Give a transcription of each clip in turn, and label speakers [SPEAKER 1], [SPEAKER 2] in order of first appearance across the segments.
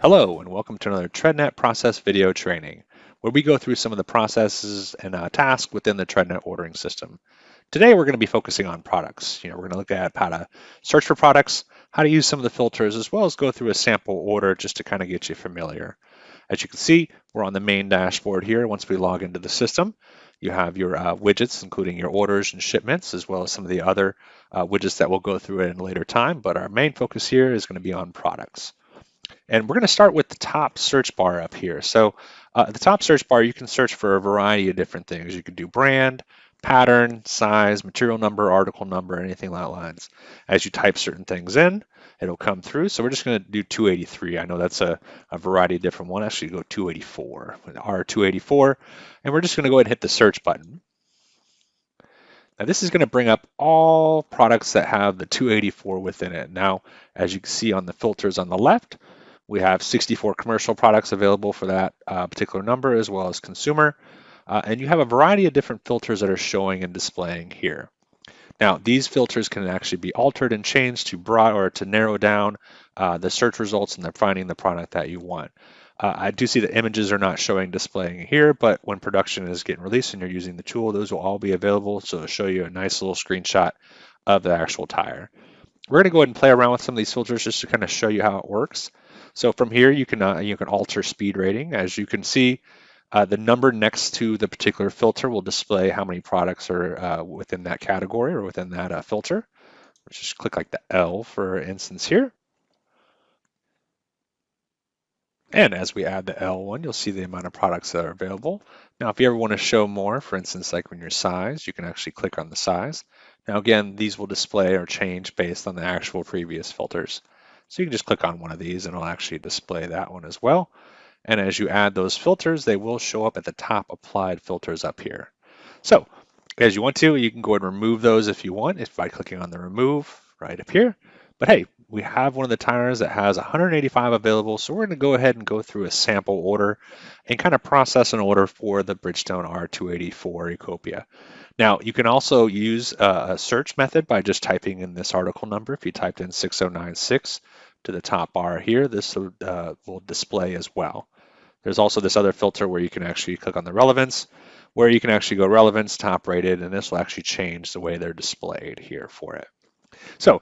[SPEAKER 1] Hello and welcome to another TreadNet process video training, where we go through some of the processes and tasks within the TreadNet ordering system. Today we're going to be focusing on products. We're going to look at how to search for products, how to use some of the filters, as well as go through a sample order just to kind of get you familiar. As you can see, we're on the main dashboard here. Once we log into the system, you have your widgets, including your orders and shipments, as well as some of the other widgets that we'll go through in a later time. But our main focus here is going to be on products. And we're going to start with the top search bar up here. So at the top search bar, you can search for a variety of different things. You can do brand, pattern, size, material number, article number, anything along those lines. As you type certain things in, it'll come through. So we're just going to do 283. I know that's a variety of different one. Actually, go 284, R284. And we're just going to go ahead and hit the search button. Now this is going to bring up all products that have the 284 within it. Now, as you can see on the filters on the left, we have 64 commercial products available for that particular number, as well as consumer. And you have a variety of different filters that are showing and displaying here. Now, these filters can actually be altered and changed to broad or to narrow down the search results and finding the product that you want. I do see the images are not showing displaying here, but when production is getting released and you're using the tool, those will all be available. So it'll show you a nice little screenshot of the actual tire. We're going to go ahead and play around with some of these filters just to kind of show you how it works. So from here, you can alter speed rating. As you can see, the number next to the particular filter will display how many products are within that category or within that filter. Let's just click like the L for instance here. And as we add the L1, you'll see the amount of products that are available. Now, if you ever want to show more, for instance, like when you're size, you can actually click on the size. Now, again, these will display or change based on the actual previous filters. So you can just click on one of these and it'll actually display that one as well. And as you add those filters, they will show up at the top applied filters up here. So as you want to, you can go ahead and remove those if you want, if by clicking on the remove right up here. But hey, we have one of the tires that has 185 available, so we're going to go ahead and go through a sample order and kind of process an order for the Bridgestone R284 Ecopia. Now, you can also use a search method by just typing in this article number. If you typed in 6096 to the top bar here, this will display as well. There's also this other filter where you can actually click on the relevance, where you can actually go relevance, top rated, and this will actually change the way they're displayed here for it. So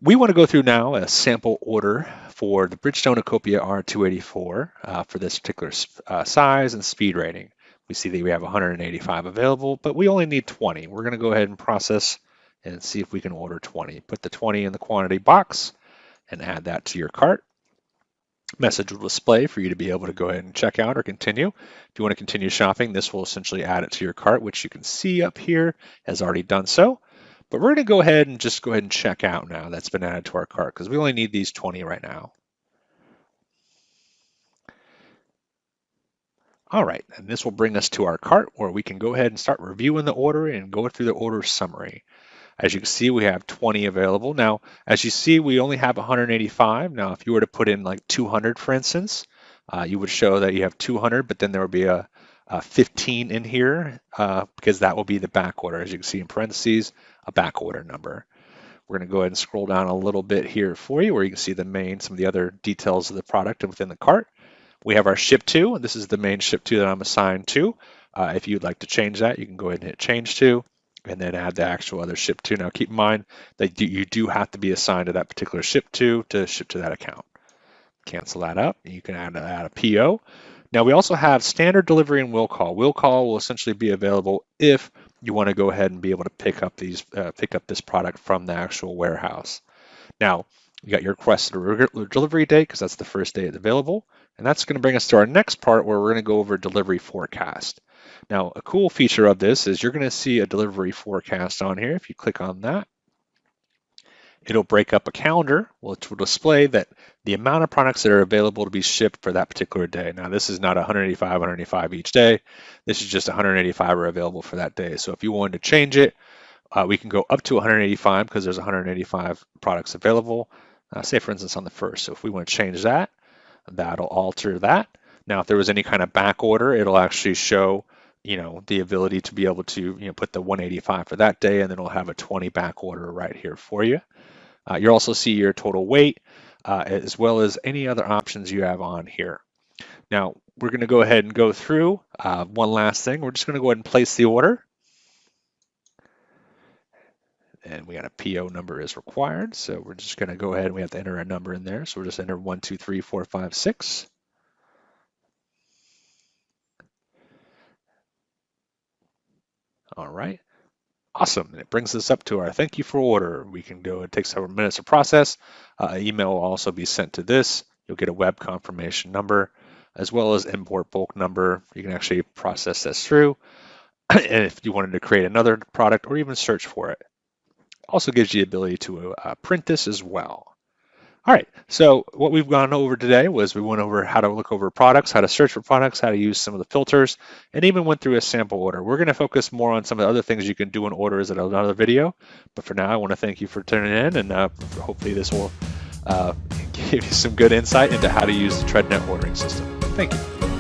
[SPEAKER 1] we want to go through now a sample order for the Bridgestone Ecopia R284 for this particular size and speed rating. We see that we have 185 available, but we only need 20. We're going to go ahead and process and see if we can order 20. Put the 20 in the quantity box and add that to your cart. Message will display for you to be able to go ahead and check out or continue. If you want to continue shopping, this will essentially add it to your cart, which you can see up here has already done so. But we're going to go ahead and check out now. That's been added to our cart because we only need these 20 right now. All right, and this will bring us to our cart where we can go ahead and start reviewing the order and go through the order summary. As you can see, we have 20 available. Now, as you see, we only have 185. Now, if you were to put in like 200, for instance, you would show that you have 200, but then there would be a 15 in here because that will be the back order. As you can see in parentheses, a back order number. We're going to go ahead and scroll down a little bit here for you where you can see some of the other details of the product within the cart. We have our ship to, and this is the main ship to that I'm assigned to. If you'd like to change that, you can go ahead and hit change to, and then add the actual other ship to. Now keep in mind that you do have to be assigned to that particular ship to ship to that account. Cancel that up. You can add a PO. Now we also have standard delivery and will call. Will call will essentially be available if you want to go ahead and be able to pick up this product from the actual warehouse. Now you got your requested delivery date because that's the first day it's available, and that's going to bring us to our next part where we're going to go over delivery forecast. Now a cool feature of this is you're going to see a delivery forecast on here. If you click on that, it'll break up a calendar, which will display that the amount of products that are available to be shipped for that particular day. Now, this is not 185 each day. This is just 185 are available for that day. So if you wanted to change it, we can go up to 185 because there's 185 products available, say for instance on the first. So if we want to change that, that'll alter that. Now, if there was any kind of back order, it'll actually show the ability to be able to put the 185 for that day, and then it'll have a 20 back order right here for you. You'll also see your total weight. as well as any other options you have on here. Now, we're going to go ahead and go through one last thing. We're just going to go ahead and place the order. And we got a PO number is required. So we're just going to go ahead and we have to enter a number in there. So we'll just enter 1, 2, 3, 4, 5, 6. All right. Awesome. And it brings us up to our thank you for order. We can go, it takes several minutes to process. Email will also be sent to this. You'll get a web confirmation number as well as import bulk number. You can actually process this through. And if you wanted to create another product or even search for it. Also gives you the ability to print this as well. All right, so what we've gone over today was we went over how to look over products, how to search for products, how to use some of the filters, and even went through a sample order. We're going to focus more on some of the other things you can do in orders in another video. But for now, I want to thank you for tuning in, and hopefully this will give you some good insight into how to use the TreadNet ordering system. Thank you.